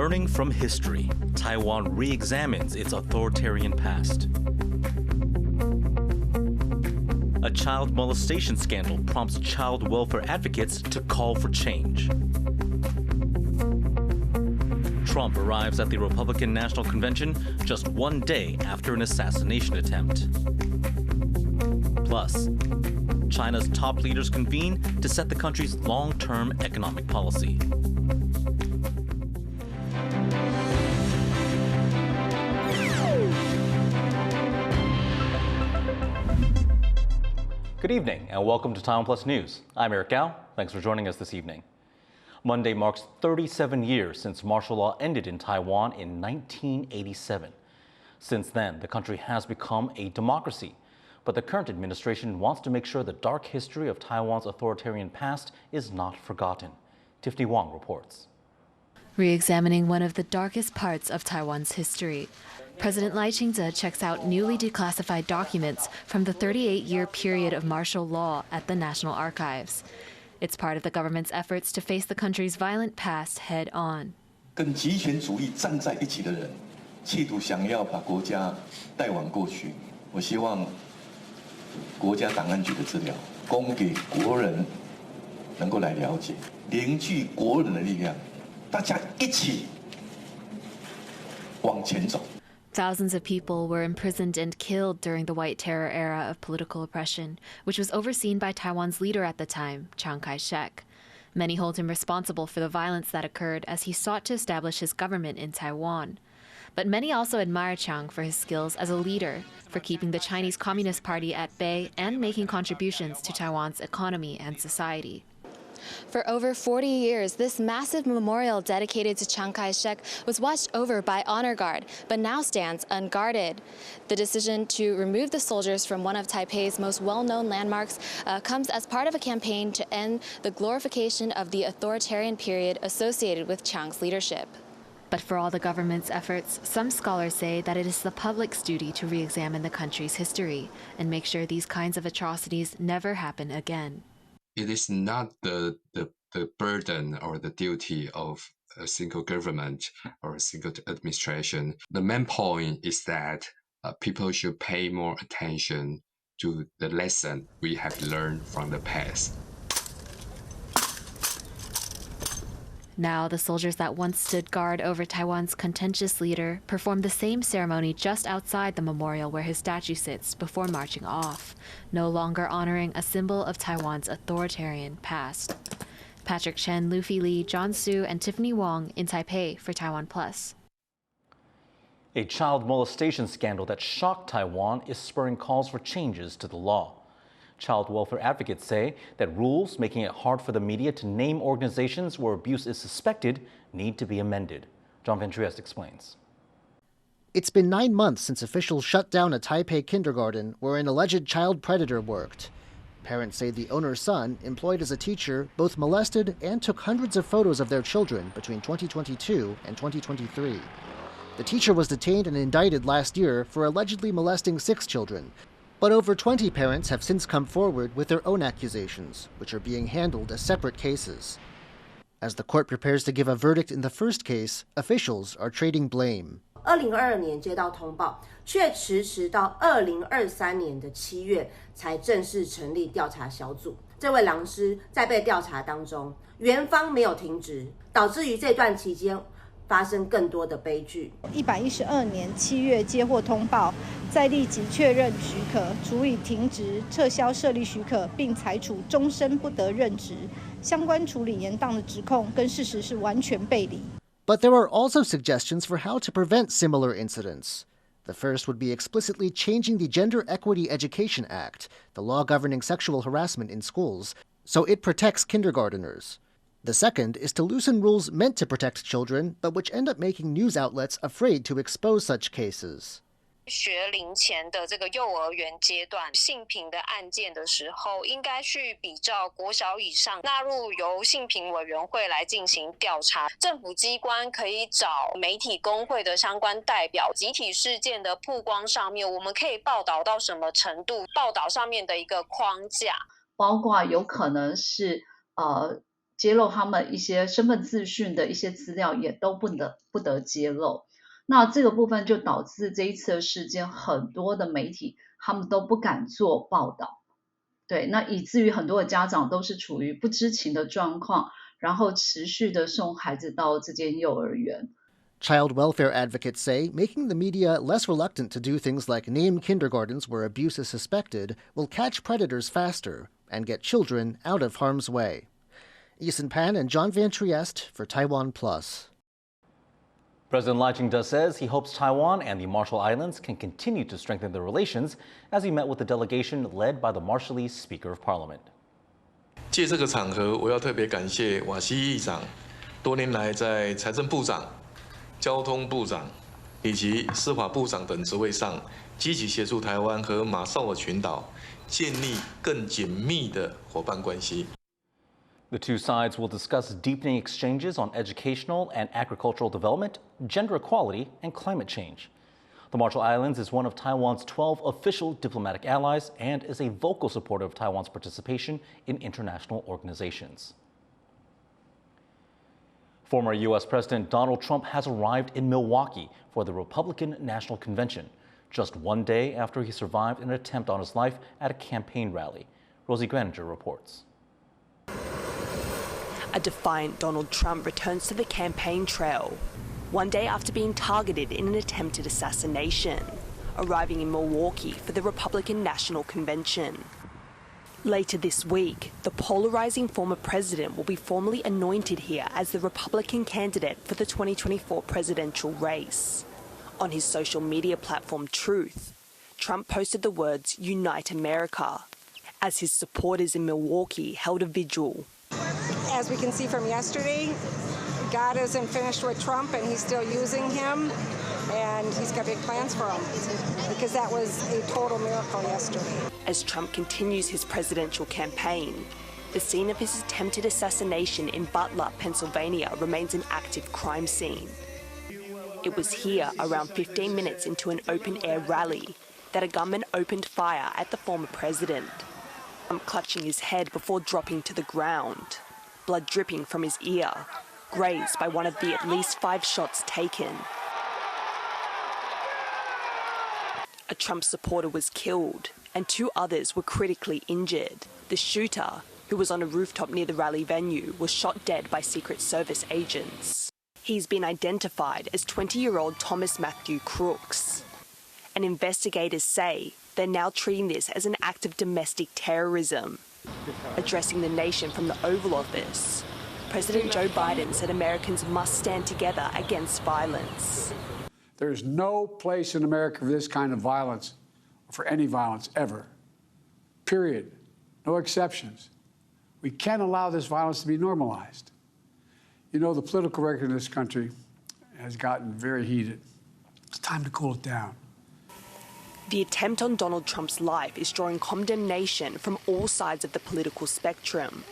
Learning from history, Taiwan re-examines its authoritarian past. A child molestation scandal prompts child welfare advocates to call for change. Trump arrives at the Republican National Convention just one day after an assassination attempt. Plus, China's top leaders convene to set the country's long-term economic policy. Good evening and welcome to TaiwanPlus News. I'm Eric Gao. Thanks for joining us this evening. Monday marks 37 years since martial law ended in Taiwan in 1987. Since then, the country has become a democracy. But the current administration wants to make sure the dark history of Taiwan's authoritarian past is not forgotten. Tiffany Wong reports. Re-examining one of the darkest parts of Taiwan's history, President Taichung checks out newly declassified documents from the 38-year period of martial law at the National Archives. It's part of the government's efforts to face the country's violent past head-on. 跟极权主义站在一起的人，企图想要把国家带往过去。我希望国家档案局的资料供给国人能够来了解，凝聚国人的力量，大家一起往前走。 Thousands of people were imprisoned and killed during the White Terror era of political oppression, which was overseen by Taiwan's leader at the time, Chiang Kai-shek. Many hold him responsible for the violence that occurred as he sought to establish his government in Taiwan. But many also admire Chiang for his skills as a leader, for keeping the Chinese Communist Party at bay and making contributions to Taiwan's economy and society. For over 40 years, this massive memorial dedicated to Chiang Kai-shek was watched over by honor guard, but now stands unguarded. The decision to remove the soldiers from one of Taipei's most well-known landmarks comes as part of a campaign to end the glorification of the authoritarian period associated with Chiang's leadership. But for all the government's efforts, some scholars say that it is the public's duty to re-examine the country's history and make sure these kinds of atrocities never happen again. It is not the burden or the duty of a single government or a single administration. The main point is that people should pay more attention to the lesson we have learned from the past. Now, the soldiers that once stood guard over Taiwan's contentious leader perform the same ceremony just outside the memorial where his statue sits before marching off, no longer honoring a symbol of Taiwan's authoritarian past. Patrick Chen, Luffy Lee, John Su, and Tiffany Wong in Taipei for TaiwanPlus. A child molestation scandal that shocked Taiwan is spurring calls for changes to the law. Child welfare advocates say that rules making it hard for the media to name organizations where abuse is suspected need to be amended. John Ventriest explains. It's been 9 months since officials shut down a Taipei kindergarten where an alleged child predator worked. Parents say the owner's son, employed as a teacher, both molested and took hundreds of photos of their children between 2022 and 2023. The teacher was detained and indicted last year for allegedly molesting 6 children. But over 20 parents have since come forward with their own accusations, which are being handled as separate cases. As the court prepares to give a verdict in the first case, officials are trading blame. 2022年接到通报，却迟迟到2023年的7月才正式成立调查小组。这位老师在被调查当中，园方没有停职，导致于这段期间发生更多的悲剧。112年7月接获通报，再立即确认许可，处以停职、撤销设立许可，并裁处终身不得任职。相关处理延宕的指控跟事实是完全背离。But there are also suggestions for how to prevent similar incidents. The first would be explicitly changing the Gender Equity Education Act, the law governing sexual harassment in schools, so it protects kindergarteners. The second is to loosen rules meant to protect children, but which end up making news outlets afraid to expose such cases. 学龄前的这个幼儿园阶段性平的案件的时候，应该去比照国小以上纳入由性平委员会来进行调查。政府机关可以找媒体工会的相关代表，集体事件的曝光上面，我们可以报道到什么程度？报道上面的一个框架，包括有可能是揭露他们一些身份资讯的一些资料也都不得揭露。那这个部分就导致这一次的事件，很多的媒体他们都不敢做报道。对，那以至于很多的家长都是处于不知情的状况，然后持续的送孩子到这间幼儿园。Child welfare advocates say making the media less reluctant to do things like name kindergartens where abuse is suspected will catch predators faster and get children out of harm's way. Ethan Pan and John Van Trieste for TaiwanPlus. President Taichung says he hopes Taiwan and the Marshall Islands can continue to strengthen their relations as he met with the delegation led by the Marshallese Speaker of Parliament. 借这个场合，我要特别感谢瓦西议长多年来在财政部长、交通部长以及司法部长等职位上，积极协助台湾和马绍尔群岛建立更紧密的伙伴关系。 The two sides will discuss deepening exchanges on educational and agricultural development, gender equality, and climate change. The Marshall Islands is one of Taiwan's 12 official diplomatic allies and is a vocal supporter of Taiwan's participation in international organizations. Former U.S. President Donald Trump has arrived in Milwaukee for the Republican National Convention, just one day after he survived an attempt on his life at a campaign rally. Rosie Graninger reports. A defiant Donald Trump returns to the campaign trail, one day after being targeted in an attempted assassination, arriving in Milwaukee for the Republican National Convention. Later this week, the polarizing former president will be formally anointed here as the Republican candidate for the 2024 presidential race. On his social media platform Truth, Trump posted the words "Unite America" as his supporters in Milwaukee held a vigil. As we can see from yesterday, God isn't finished with Trump and he's still using him, and he's got big plans for him, because that was a total miracle yesterday. As Trump continues his presidential campaign, the scene of his attempted assassination in Butler, Pennsylvania remains an active crime scene. It was here, around 15 minutes into an open-air rally, that a gunman opened fire at the former president. Trump clutching his head before dropping to the ground, blood dripping from his ear, grazed by one of the at least 5 shots taken. A Trump supporter was killed, and 2 others were critically injured. The shooter, who was on a rooftop near the rally venue, was shot dead by Secret Service agents. He's been identified as 20-year-old Thomas Matthew Crooks. And investigators say they're now treating this as an act of domestic terrorism. Addressing the nation from the Oval Office, President Joe Biden said Americans must stand together against violence. There's no place in America for this kind of violence, or for any violence ever. Period. No exceptions. We can't allow this violence to be normalized. You know, the political record in this country has gotten very heated. It's time to cool it down. The attempt on Donald Trump's life is drawing condemnation from all sides of the political spectrum.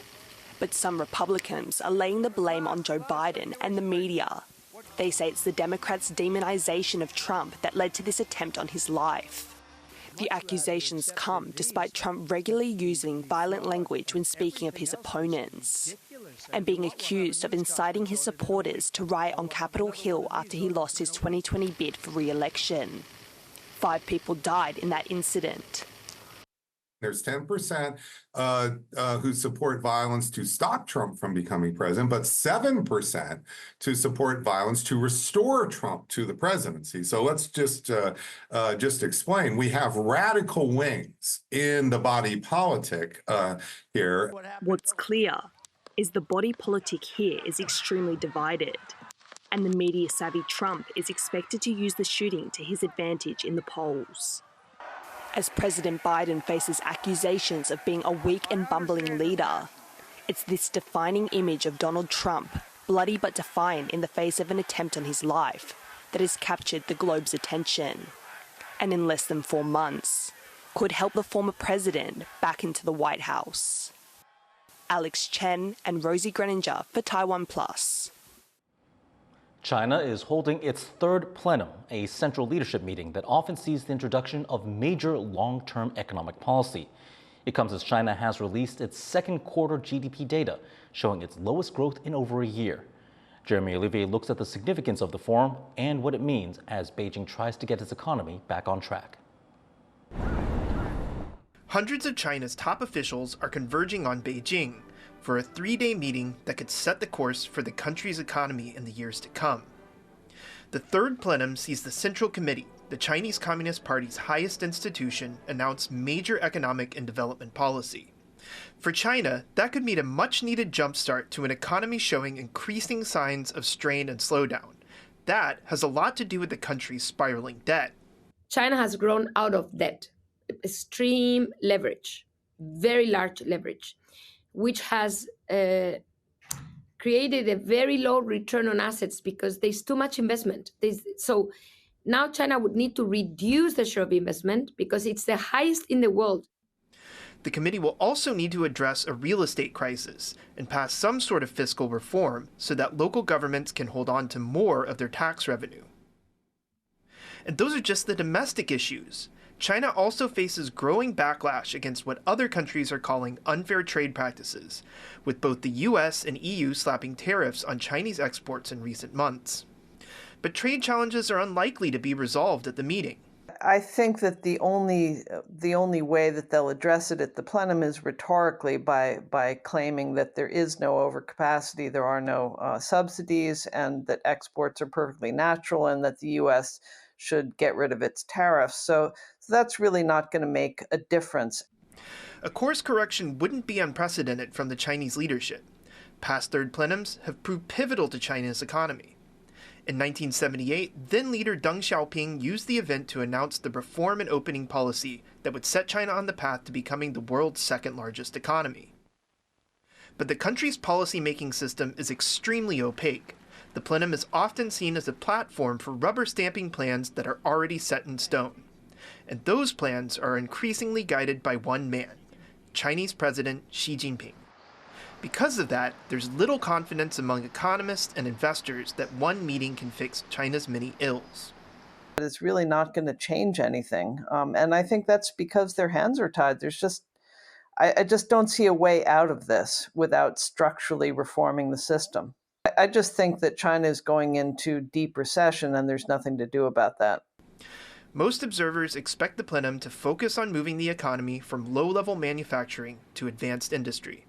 But some Republicans are laying the blame on Joe Biden and the media. They say it's the Democrats' demonization of Trump that led to this attempt on his life. The accusations come despite Trump regularly using violent language when speaking of his opponents, and being accused of inciting his supporters to riot on Capitol Hill after he lost his 2020 bid for re-election. 5 people died in that incident. There's 10% who support violence to stop Trump from becoming president, but 7% to support violence to restore Trump to the presidency. So let's just explain. We have radical wings in the body politic here. What's clear is the body politic here is extremely divided, and the media-savvy Trump is expected to use the shooting to his advantage in the polls. As President Biden faces accusations of being a weak and bumbling leader, it's this defining image of Donald Trump, bloody but defiant in the face of an attempt on his life, that has captured the globe's attention, and in less than 4 months, could help the former president back into the White House. Alex Chen and Rosie Graninger for TaiwanPlus. China is holding its Third Plenum, a central leadership meeting that often sees the introduction of major long-term economic policy. It comes as China has released its second quarter GDP data, showing its lowest growth in over a year. Jeremy Olivier looks at the significance of the forum and what it means as Beijing tries to get its economy back on track. Hundreds of China's top officials are converging on Beijing for a three-day meeting that could set the course for the country's economy in the years to come. The Third Plenum sees the Central Committee, the Chinese Communist Party's highest institution, announce major economic and development policy. For China, that could mean a much-needed jumpstart to an economy showing increasing signs of strain and slowdown. That has a lot to do with the country's spiraling debt. China has grown out of debt, extreme leverage, very large leverage, which has created a very low return on assets because there's too much investment. So now China would need to reduce the share of investment because it's the highest in the world. The committee will also need to address a real estate crisis and pass some sort of fiscal reform so that local governments can hold on to more of their tax revenue. And those are just the domestic issues. China also faces growing backlash against what other countries are calling unfair trade practices, with both the US and EU slapping tariffs on Chinese exports in recent months. But trade challenges are unlikely to be resolved at the meeting. I think that the only way that they'll address it at the plenum is rhetorically by claiming that there is no overcapacity, there are no subsidies, and that exports are perfectly natural, and that the U.S. should get rid of its tariffs. So that's really not going to make a difference. A course correction wouldn't be unprecedented from the Chinese leadership. Past Third Plenums have proved pivotal to China's economy. In 1978, then-leader Deng Xiaoping used the event to announce the reform and opening policy that would set China on the path to becoming the world's second-largest economy. But the country's policy-making system is extremely opaque. The plenum is often seen as a platform for rubber-stamping plans that are already set in stone. And those plans are increasingly guided by one man, Chinese President Xi Jinping. Because of that, there's little confidence among economists and investors that one meeting can fix China's many ills. It's really not going to change anything. And I think that's because their hands are tied. I just don't see a way out of this without structurally reforming the system. I just think that China is going into deep recession and there's nothing to do about that. Most observers expect the plenum to focus on moving the economy from low-level manufacturing to advanced industry.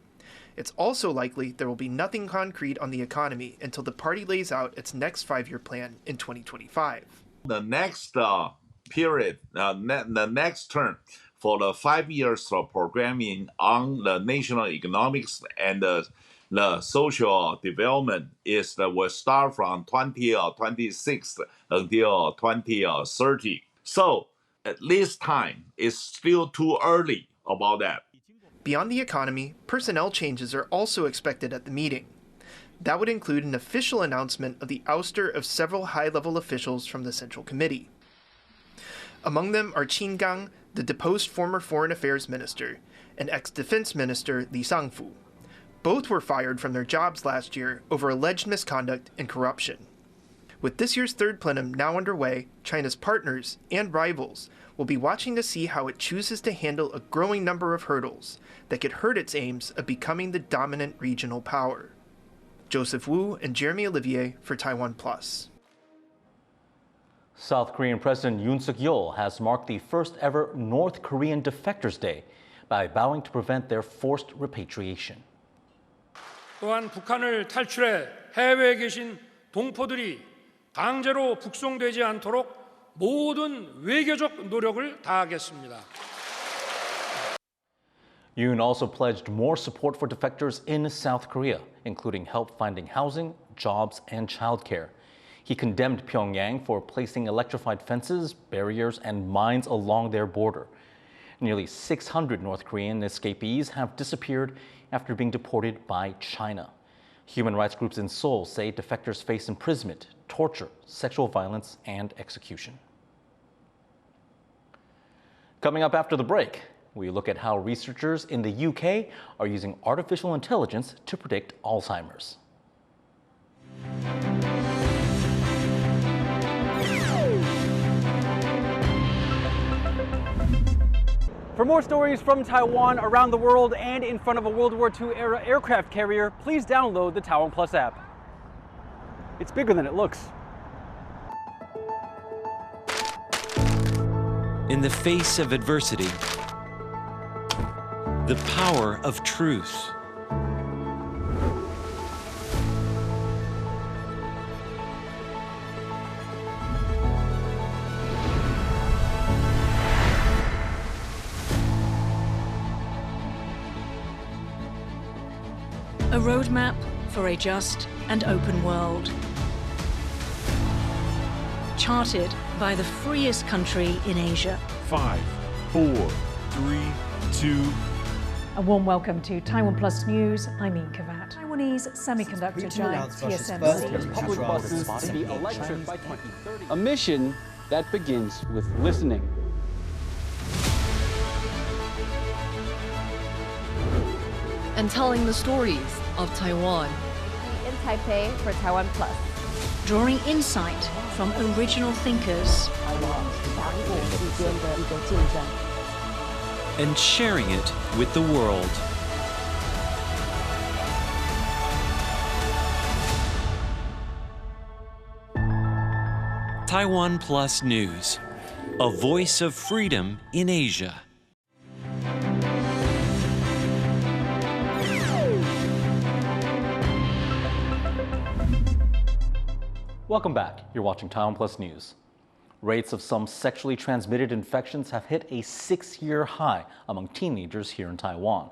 It's also likely there will be nothing concrete on the economy until the party lays out its next 5-year plan in 2025. The next period, the next term for the 5 years of programming on the national economics and the social development will start from 2026 until 2030. So at this time, it's still too early about that. Beyond the economy, personnel changes are also expected at the meeting. That would include an official announcement of the ouster of several high-level officials from the Central Committee. Among them are Qin Gang, the deposed former Foreign Affairs Minister, and ex-Defense Minister Li Shangfu. Both were fired from their jobs last year over alleged misconduct and corruption. With this year's Third Plenum now underway, China's partners and rivals will be watching to see how it chooses to handle a growing number of hurdles that could hurt its aims of becoming the dominant regional power. Joseph Wu and Jeremy Olivier for TaiwanPlus. South Korean President Yoon Suk-yeol has marked the first ever North Korean Defectors Day by vowing to prevent their forced repatriation. 또한 북한을 탈출해 해외에 계신 동포들이 강제로 북송되지 않도록 모든 외교적 노력을 다하겠습니다. Yoon also pledged more support for defectors in South Korea, including help finding housing, jobs, and childcare. He condemned Pyongyang for placing electrified fences, barriers, and mines along their border. Nearly 600 North Korean escapees have disappeared after being deported by China. Human rights groups in Seoul say defectors face imprisonment, torture, sexual violence, and execution. Coming up after the break, we look at how researchers in the UK are using artificial intelligence to predict Alzheimer's. For more stories from Taiwan, around the world, and in front of a World War II-era aircraft carrier, please download the TaiwanPlus app. It's bigger than it looks. In the face of adversity, the power of truth. A roadmap for a just and open world. Charted by the freest country in Asia. 5, 4, 3, 2. A warm welcome to TaiwanPlus News. I'm EcoFriendly. Taiwanese semiconductor giant TSMC. Public buses to be electric by 2030. A mission that begins with listening. And telling the stories of Taiwan. In Taipei for TaiwanPlus. Drawing insight from original thinkers. And sharing it with the world. TaiwanPlus News, a voice of freedom in Asia. Welcome back. You're watching TaiwanPlus News. Rates of some sexually transmitted infections have hit a 6-year high among teenagers here in Taiwan.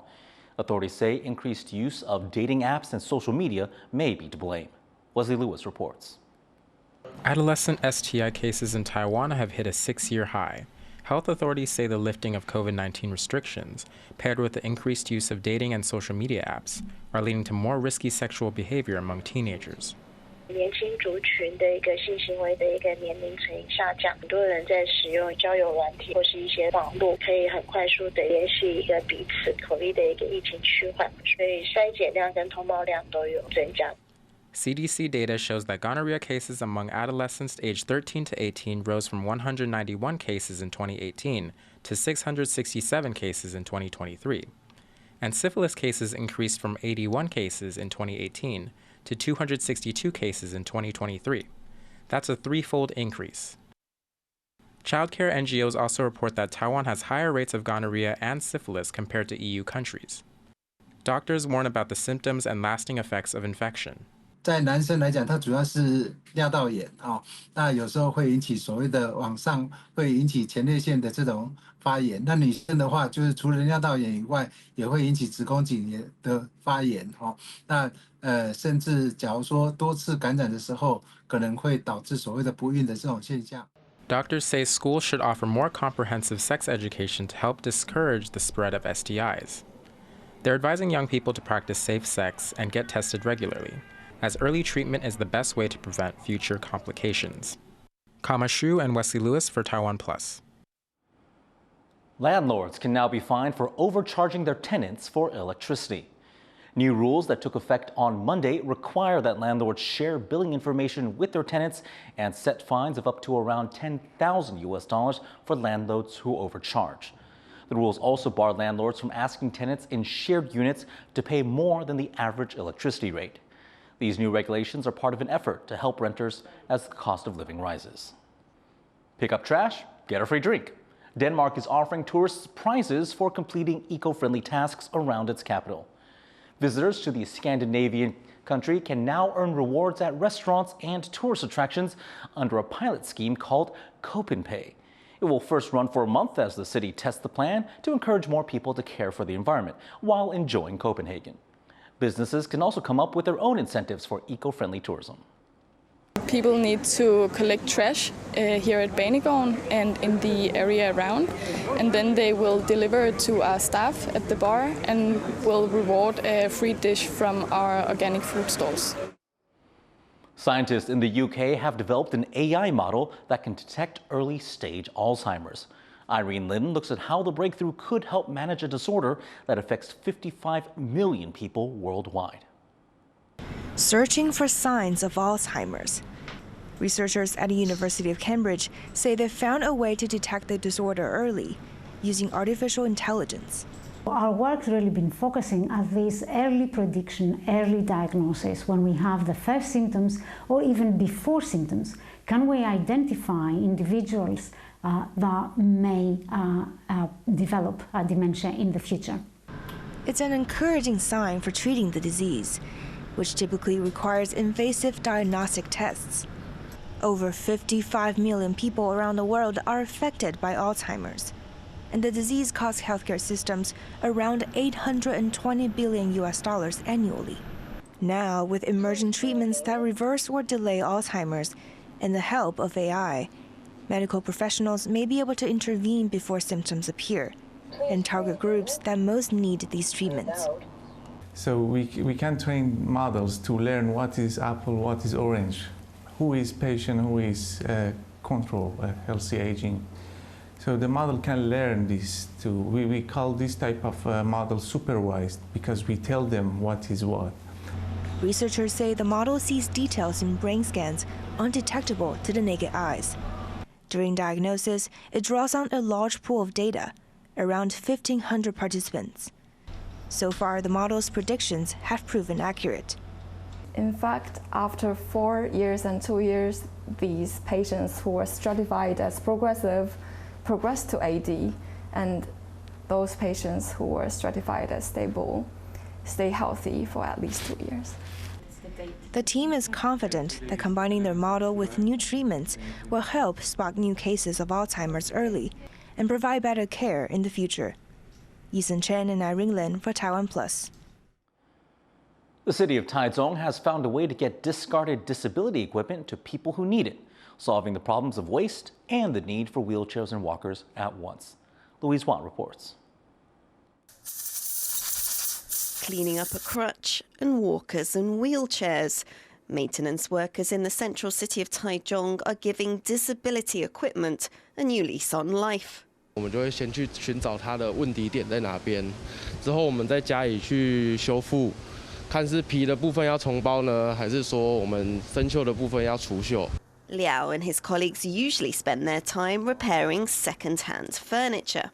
Authorities say increased use of dating apps and social media may be to blame. Wesley Lewis reports. Adolescent STI cases in Taiwan have hit a 6-year high. Health authorities say the lifting of COVID-19 restrictions, paired with the increased use of dating and social media apps, are leading to more risky sexual behavior among teenagers. 年轻族群的一个性行为的一个年龄层下降，很多人在使用交友软体或是一些网络，可以很快速的联系一个彼此，口力的一个疫情趋缓，所以筛检量跟通报量都有增加。 CDC data shows that gonorrhea cases among adolescents aged 13 to 18 rose from 191 cases in 2018 to 667 cases in 2023. And syphilis cases increased from 81 cases in 2018 to 262 cases in 2023. That's a 3-fold increase. Childcare NGOs also report that Taiwan has higher rates of gonorrhea and syphilis compared to EU countries. Doctors warn about the symptoms and lasting effects of infection. 在男生来讲，它主要是尿道炎那有时候会引起所谓的往上会引起前列腺的这种发炎。那女生的话，就是除了尿道炎以外，也会引起子宫颈炎的发炎那甚至假如说多次感染的时候，可能会导致所谓的不孕的这种现象。 Doctors say schools should offer more comprehensive sex education to help discourage the spread of STIs. They're advising young people to practice safe sex and get tested regularly, as early treatment is the best way to prevent future complications. Kama Shu and Wesley Lewis for TaiwanPlus. Landlords can now be fined for overcharging their tenants for electricity. New rules that took effect on Monday require that landlords share billing information with their tenants and set fines of up to around $10,000 for landlords who overcharge. The rules also bar landlords from asking tenants in shared units to pay more than the average electricity rate. These new regulations are part of an effort to help renters as the cost of living rises. Pick up trash, get a free drink. Denmark is offering tourists prizes for completing eco-friendly tasks around its capital. Visitors to the Scandinavian country can now earn rewards at restaurants and tourist attractions under a pilot scheme called CopenPay. It will first run for a month as the city tests the plan to encourage more people to care for the environment while enjoying Copenhagen. Businesses can also come up with their own incentives for eco-friendly tourism. People need to collect trash here at Banegården and in the area around, and then they will deliver it to our staff at the bar and will reward a free dish from our organic food stalls. Scientists in the UK have developed an AI model that can detect early-stage Alzheimer's. Irene Lin looks at how the breakthrough could help manage a disorder that affects 55 million people worldwide. Searching for signs of Alzheimer's. Researchers at the University of Cambridge say they found a way to detect the disorder early, using artificial intelligence. Our work's really been focusing at this early prediction, early diagnosis. When we have the first symptoms or even before symptoms, can we identify individuals that may develop dementia in the future? It's an encouraging sign for treating the disease, which typically requires invasive diagnostic tests. Over 55 million people around the world are affected by Alzheimer's, and the disease costs healthcare systems around $820 billion annually. Now, with emerging treatments that reverse or delay Alzheimer's and the help of AI, medical professionals may be able to intervene before symptoms appear and target groups that most need these treatments. So we can train models to learn what is apple, what is orange, who is patient, who is control, healthy aging. So the model can learn this too. We call this type of model supervised because we tell them what is what. Researchers say the model sees details in brain scans undetectable to the naked eyes. During diagnosis, it draws on a large pool of data, around 1,500 participants. So far, the model's predictions have proven accurate. In fact, after 4 years and 2 years, these patients who were stratified as progressive progressed to AD, and those patients who were stratified as stable stay healthy for at least 2 years. The team is confident that combining their model with new treatments will help spot new cases of Alzheimer's early and provide better care in the future. Yisun Chen and Irene Lin for TaiwanPlus. The city of Taichung has found a way to get discarded disability equipment to people who need it, solving the problems of waste and the need for wheelchairs and walkers at once. Louise Watt reports. Cleaning up a crutch and walkers and wheelchairs. Maintenance workers in the central city of Taichung are giving disability equipment a new lease on life. 我们就会先去寻找它的问题点在哪边，之后我们再加以去修复，看是皮的部分要重包呢，还是说我们生锈的部分要除锈。 Liao and his colleagues usually spend their time repairing second-hand furniture.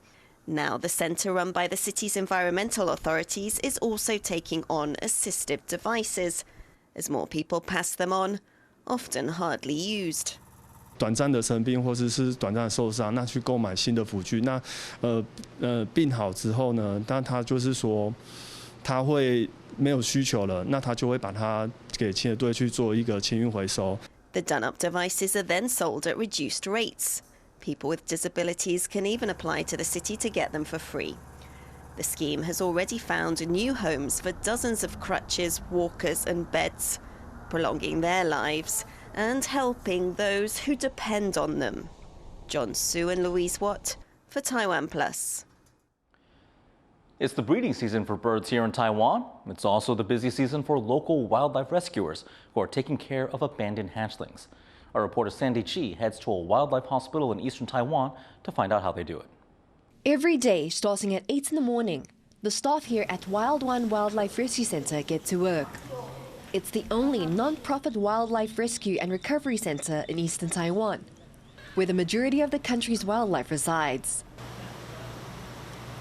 Now the centre run by the city's environmental authorities is also taking on assistive devices, as more people pass them on, often hardly used. 短暂的生病或者是短暂的受伤，那去购买新的辅具，那病好之后呢，那他就是说他会没有需求了，那他就会把它给清洁队去做一个清运回收。 The done-up devices are then sold at reduced rates. People with disabilities can even apply to the city to get them for free. The scheme has already found new homes for dozens of crutches, walkers and beds, prolonging their lives and helping those who depend on them. John Su and Louise Watt for TaiwanPlus. It's the breeding season for birds here in Taiwan. It's also the busy season for local wildlife rescuers who are taking care of abandoned hatchlings. Our reporter Sandy Chi heads to a wildlife hospital in eastern Taiwan to find out how they do it. Every day, starting at 8 in the morning, the staff here at Wild One Wildlife Rescue Center get to work. It's the only non-profit wildlife rescue and recovery center in eastern Taiwan, where the majority of the country's wildlife resides.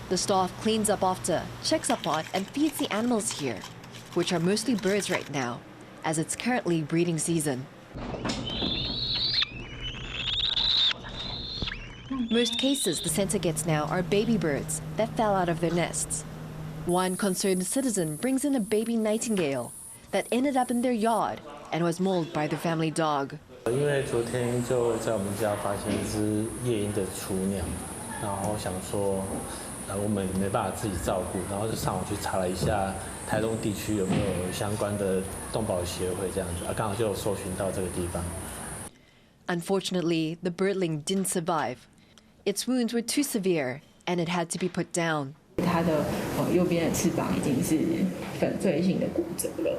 The staff cleans up after, checks up on, and feeds the animals here, which are mostly birds right now, as it's currently breeding season. Most cases the center gets now are baby birds that fell out of their nests. One concerned citizen brings in a baby nightingale that ended up in their yard and was mauled by their family dog. 因为昨天就在我们家发现一只夜莺的雏鸟，然后想说，我们也没办法自己照顾，然后就上网去查了一下台东地区有没有相关的动保协会这样子，刚好就搜寻到这个地方。Unfortunately, the birdling didn't survive. Its wounds were too severe, and it had to be put down. 它的右边的翅膀已经是粉碎性的骨折了，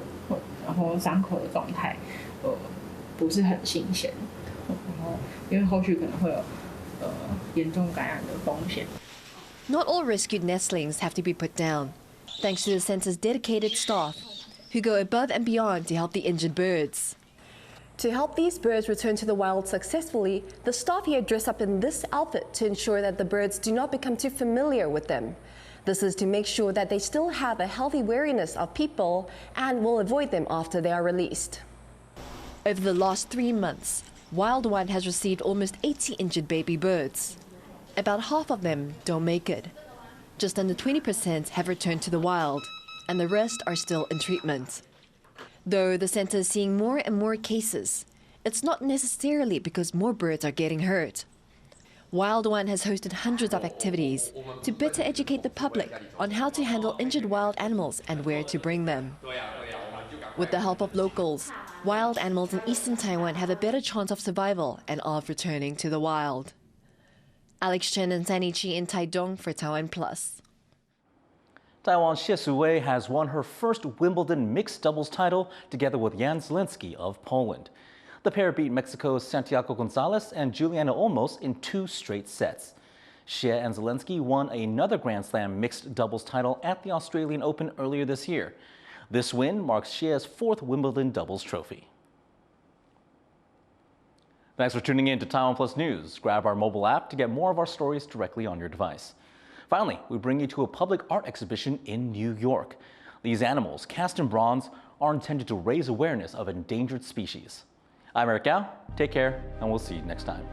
然后伤口的状态不是很新鲜，然后因为后续可能会有严重感染的风险。Not all rescued nestlings have to be put down, thanks to the center's dedicated staff, who go above and beyond to help the injured birds. To help these birds return to the wild successfully, the staff here dress up in this outfit to ensure that the birds do not become too familiar with them. This is to make sure that they still have a healthy wariness of people and will avoid them after they are released. Over the last 3 months, Wild One has received almost 80 injured baby birds. About half of them don't make it. Just under 20% have returned to the wild, and the rest are still in treatment. Though the center is seeing more and more cases, it's not necessarily because more birds are getting hurt. Wild One has hosted hundreds of activities to better educate the public on how to handle injured wild animals and where to bring them. With the help of locals, wild animals in eastern Taiwan have a better chance of survival and of returning to the wild. Alex Chen and Sanny Chi in Taichung for TaiwanPlus. Taiwan's Xie Suwei has won her first Wimbledon mixed doubles title together with Jan Zielinski of Poland. The pair beat Mexico's Santiago Gonzalez and Juliana Olmos in 2 straight sets. Xie and Zielinski won another Grand Slam mixed doubles title at the Australian Open earlier this year. This win marks Xie's 4th Wimbledon doubles trophy. Thanks for tuning in to TaiwanPlus News. Grab our mobile app to get more of our stories directly on your device. Finally, we bring you to a public art exhibition in New York. These animals, cast in bronze, are intended to raise awareness of endangered species. I'm Eric Gao. Take care, and we'll see you next time.